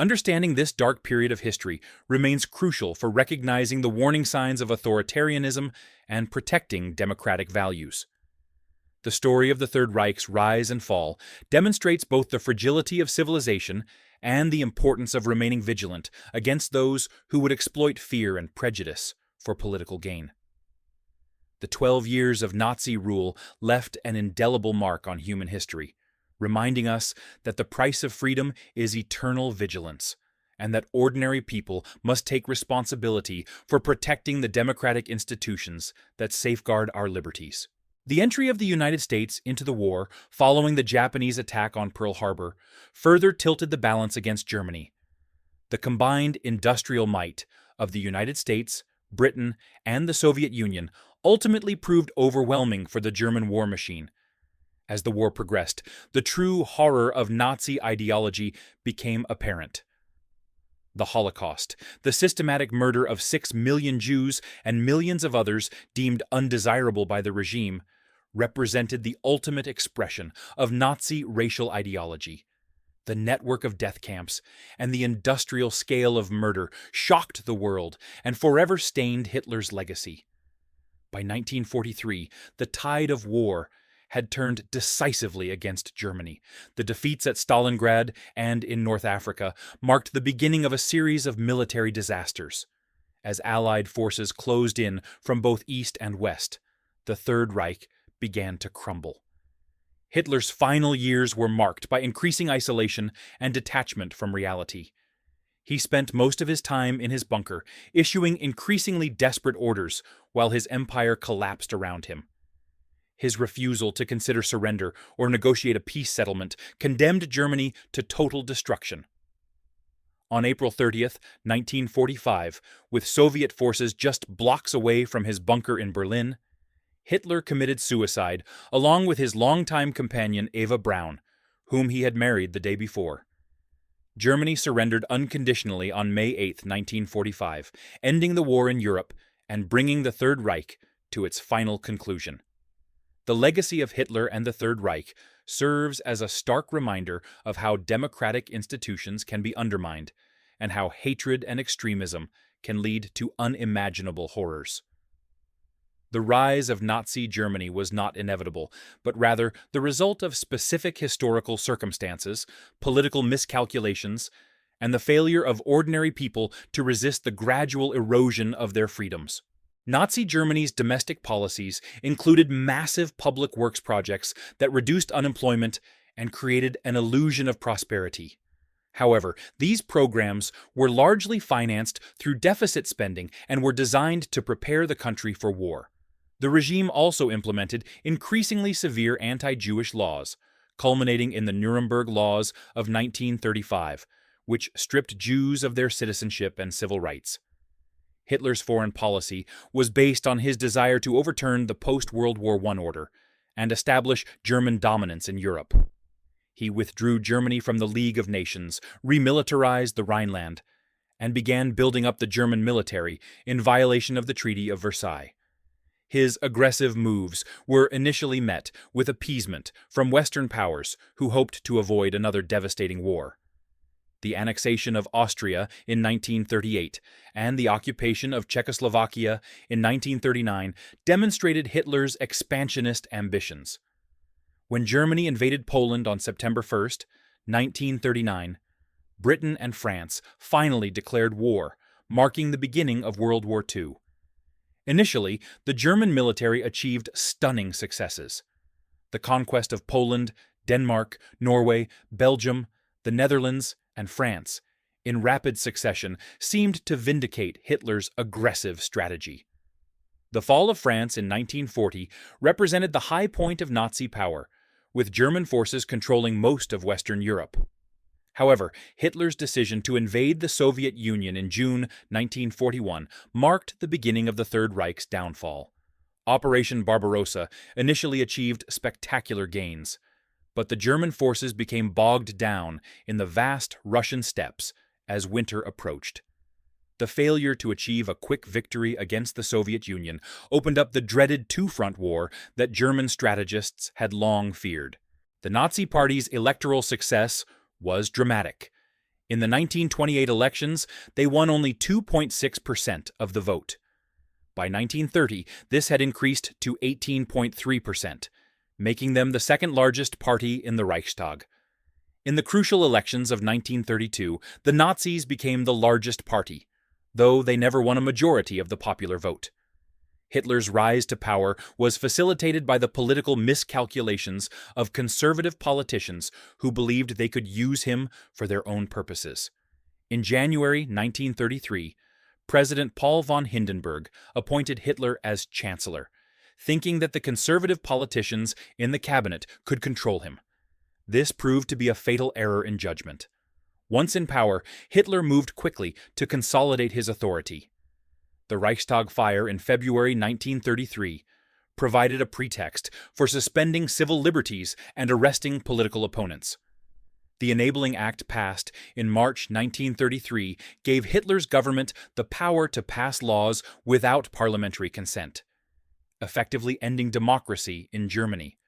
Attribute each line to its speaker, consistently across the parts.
Speaker 1: Understanding this dark period of history remains crucial for recognizing the warning signs of authoritarianism and protecting democratic values. The story of the Third Reich's rise and fall demonstrates both the fragility of civilization and the importance of remaining vigilant against those who would exploit fear and prejudice for political gain. The 12 years of Nazi rule left an indelible mark on human history, reminding us that the price of freedom is eternal vigilance, and that ordinary people must take responsibility for protecting the democratic institutions that safeguard our liberties. The entry of the United States into the war following the Japanese attack on Pearl Harbor further tilted the balance against Germany. The combined industrial might of the United States, Britain, and the Soviet Union ultimately proved overwhelming for the German war machine. As the war progressed, the true horror of Nazi ideology became apparent. The Holocaust, the systematic murder of 6 million Jews and millions of others deemed undesirable by the regime, represented the ultimate expression of Nazi racial ideology. The network of death camps and the industrial scale of murder shocked the world and forever stained Hitler's legacy. By 1943, the tide of war had turned decisively against Germany. The defeats at Stalingrad and in North Africa marked the beginning of a series of military disasters. As Allied forces closed in from both East and West, the Third Reich began to crumble. Hitler's final years were marked by increasing isolation and detachment from reality. He spent most of his time in his bunker, issuing increasingly desperate orders while his empire collapsed around him. His refusal to consider surrender or negotiate a peace settlement condemned Germany to total destruction. On April 30th, 1945, with Soviet forces just blocks away from his bunker in Berlin, Hitler committed suicide along with his longtime companion Eva Braun, whom he had married the day before. Germany surrendered unconditionally on May 8, 1945, ending the war in Europe and bringing the Third Reich to its final conclusion. The legacy of Hitler and the Third Reich serves as a stark reminder of how democratic institutions can be undermined and how hatred and extremism can lead to unimaginable horrors. The rise of Nazi Germany was not inevitable, but rather the result of specific historical circumstances, political miscalculations, and the failure of ordinary people to resist the gradual erosion of their freedoms. Nazi Germany's domestic policies included massive public works projects that reduced unemployment and created an illusion of prosperity. However, these programs were largely financed through deficit spending and were designed to prepare the country for war. The regime also implemented increasingly severe anti-Jewish laws, culminating in the Nuremberg Laws of 1935, which stripped Jews of their citizenship and civil rights. Hitler's foreign policy was based on his desire to overturn the post-World War I order and establish German dominance in Europe. He withdrew Germany from the League of Nations, remilitarized the Rhineland, and began building up the German military in violation of the Treaty of Versailles. His aggressive moves were initially met with appeasement from Western powers who hoped to avoid another devastating war. The annexation of Austria in 1938 and the occupation of Czechoslovakia in 1939 demonstrated Hitler's expansionist ambitions. When Germany invaded Poland on September 1, 1939, Britain and France finally declared war, marking the beginning of World War II. Initially, the German military achieved stunning successes. The conquest of Poland, Denmark, Norway, Belgium, the Netherlands, and France, in rapid succession, seemed to vindicate Hitler's aggressive strategy. The fall of France in 1940 represented the high point of Nazi power, with German forces controlling most of Western Europe. However, Hitler's decision to invade the Soviet Union in June 1941 marked the beginning of the Third Reich's downfall. Operation Barbarossa initially achieved spectacular gains, but the German forces became bogged down in the vast Russian steppes as winter approached. The failure to achieve a quick victory against the Soviet Union opened up the dreaded two-front war that German strategists had long feared. The Nazi Party's electoral success was dramatic. In the 1928 elections, they won only 2.6% of the vote. By 1930, this had increased to 18.3%, making them the second largest party in the Reichstag. In the crucial elections of 1932, the Nazis became the largest party, though they never won a majority of the popular vote. Hitler's rise to power was facilitated by the political miscalculations of conservative politicians who believed they could use him for their own purposes. In January 1933, President Paul von Hindenburg appointed Hitler as chancellor, thinking that the conservative politicians in the cabinet could control him. This proved to be a fatal error in judgment. Once in power, Hitler moved quickly to consolidate his authority. The Reichstag fire in February 1933 provided a pretext for suspending civil liberties and arresting political opponents. The Enabling Act passed in March 1933 gave Hitler's government the power to pass laws without parliamentary consent, effectively ending democracy in Germany.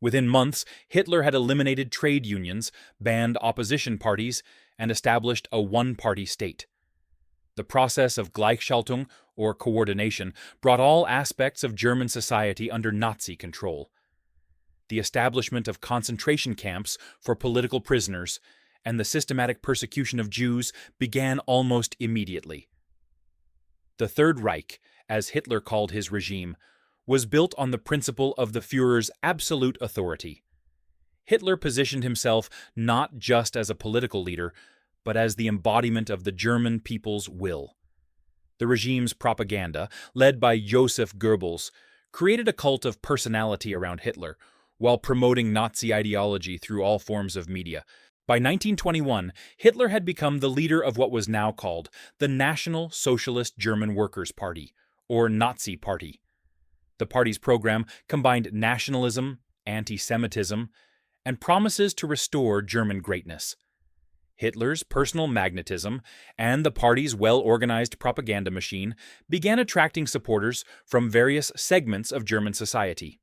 Speaker 1: Within months, Hitler had eliminated trade unions, banned opposition parties, and established a one-party state. The process of Gleichschaltung, or coordination, brought all aspects of German society under Nazi control. The establishment of concentration camps for political prisoners and the systematic persecution of Jews began almost immediately. The Third Reich, as Hitler called his regime, was built on the principle of the Führer's absolute authority. Hitler positioned himself not just as a political leader, but as the embodiment of the German people's will. The regime's propaganda, led by Joseph Goebbels, created a cult of personality around Hitler, while promoting Nazi ideology through all forms of media. By 1921, Hitler had become the leader of what was now called the National Socialist German Workers' Party, or Nazi Party. The party's program combined nationalism, anti-Semitism, and promises to restore German greatness. Hitler's personal magnetism and the party's well-organized propaganda machine began attracting supporters from various segments of German society.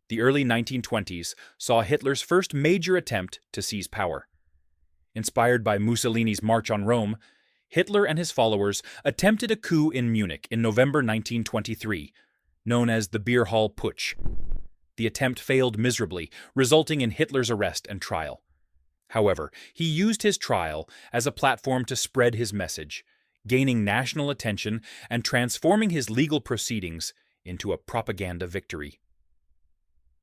Speaker 1: The early 1920s saw Hitler's first major attempt to seize power. Inspired by Mussolini's March on Rome, Hitler and his followers attempted a coup in Munich in November 1923, known as the Beer Hall Putsch. The attempt failed miserably, resulting in Hitler's arrest and trial. However, he used his trial as a platform to spread his message, gaining national attention and transforming his legal proceedings into a propaganda victory.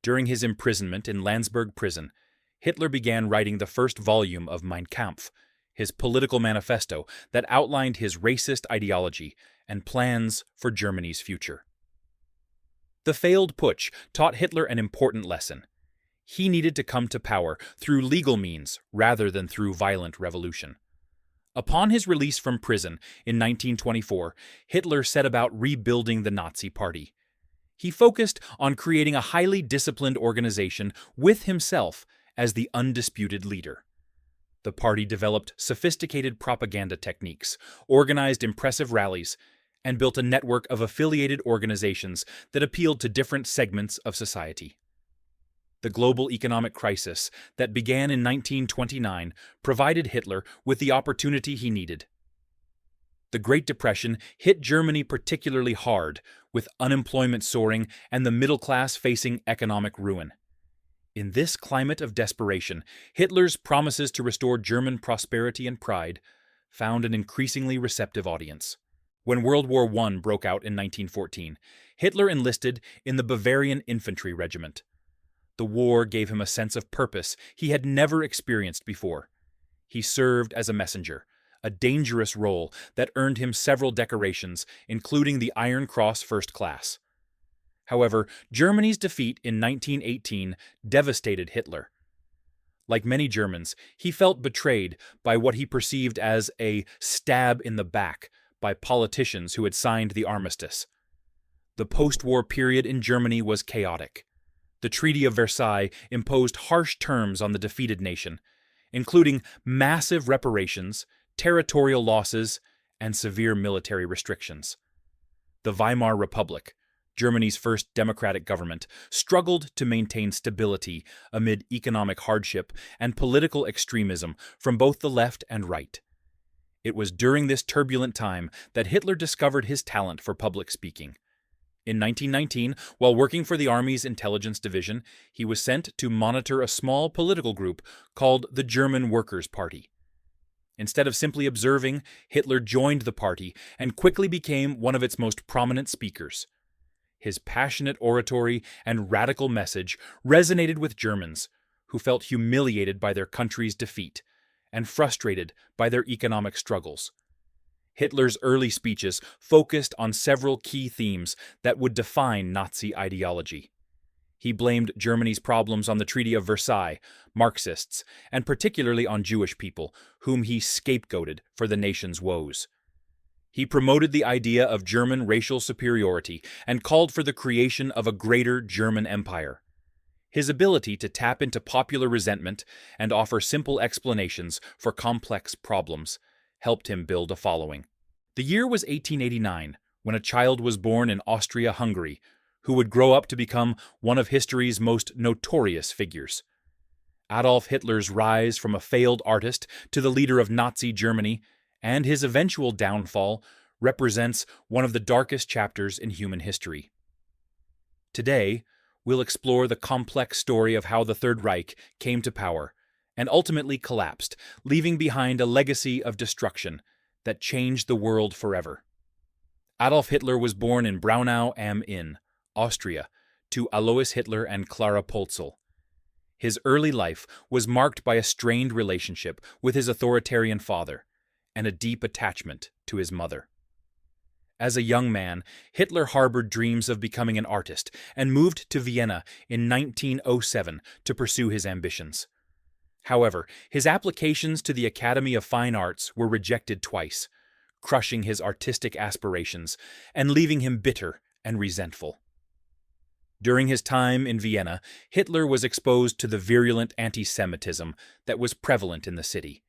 Speaker 1: During his imprisonment in Landsberg prison, Hitler began writing the first volume of Mein Kampf, his political manifesto that outlined his racist ideology and plans for Germany's future. The failed putsch taught Hitler an important lesson. He needed to come to power through legal means rather than through violent revolution. Upon his release from prison in 1924, Hitler set about rebuilding the Nazi Party. He focused on creating a highly disciplined organization with himself as the undisputed leader. The party developed sophisticated propaganda techniques, organized impressive rallies, and built a network of affiliated organizations that appealed to different segments of society. The global economic crisis that began in 1929 provided Hitler with the opportunity he needed. The Great Depression hit Germany particularly hard, with unemployment soaring and the middle class facing economic ruin. In this climate of desperation, Hitler's promises to restore German prosperity and pride found an increasingly receptive audience. When World War I broke out in 1914, Hitler enlisted in the Bavarian Infantry Regiment. The war gave him a sense of purpose he had never experienced before. He served as a messenger, a dangerous role that earned him several decorations, including the Iron Cross First Class. However, Germany's defeat in 1918 devastated Hitler. Like many Germans, he felt betrayed by what he perceived as a stab in the back by politicians who had signed the armistice. The post-war period in Germany was chaotic. The Treaty of Versailles imposed harsh terms on the defeated nation, including massive reparations, territorial losses, and severe military restrictions. The Weimar Republic, Germany's first democratic government, struggled to maintain stability amid economic hardship and political extremism from both the left and right. It was during this turbulent time that Hitler discovered his talent for public speaking. In 1919, while working for the Army's intelligence division, he was sent to monitor a small political group called the German Workers' Party. Instead of simply observing, Hitler joined the party and quickly became one of its most prominent speakers. His passionate oratory and radical message resonated with Germans, who felt humiliated by their country's defeat and frustrated by their economic struggles. Hitler's early speeches focused on several key themes that would define Nazi ideology. He blamed Germany's problems on the Treaty of Versailles, Marxists, and particularly on Jewish people, whom he scapegoated for the nation's woes. He promoted the idea of German racial superiority and called for the creation of a greater German empire. His ability to tap into popular resentment and offer simple explanations for complex problems helped him build a following. The year was 1889, when a child was born in Austria-Hungary, who would grow up to become one of history's most notorious figures. Adolf Hitler's rise from a failed artist to the leader of Nazi Germany, and his eventual downfall, represents one of the darkest chapters in human history. Today, we'll explore the complex story of how the Third Reich came to power and ultimately collapsed, leaving behind a legacy of destruction that changed the world forever. Adolf Hitler was born in Braunau am Inn, Austria, to Alois Hitler and Clara Polzel. His early life was marked by a strained relationship with his authoritarian father and a deep attachment to his mother. As a young man, Hitler harbored dreams of becoming an artist and moved to Vienna in 1907 to pursue his ambitions. However, his applications to the Academy of Fine Arts were rejected twice, crushing his artistic aspirations and leaving him bitter and resentful. During his time in Vienna, Hitler was exposed to the virulent anti-Semitism that was prevalent in the city.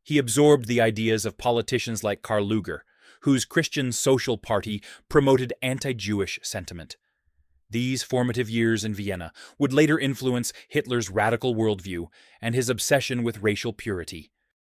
Speaker 1: He absorbed the ideas of politicians like Karl Lueger, whose Christian Social Party promoted anti-Jewish sentiment. These formative years in Vienna would later influence Hitler's radical worldview and his obsession with racial purity,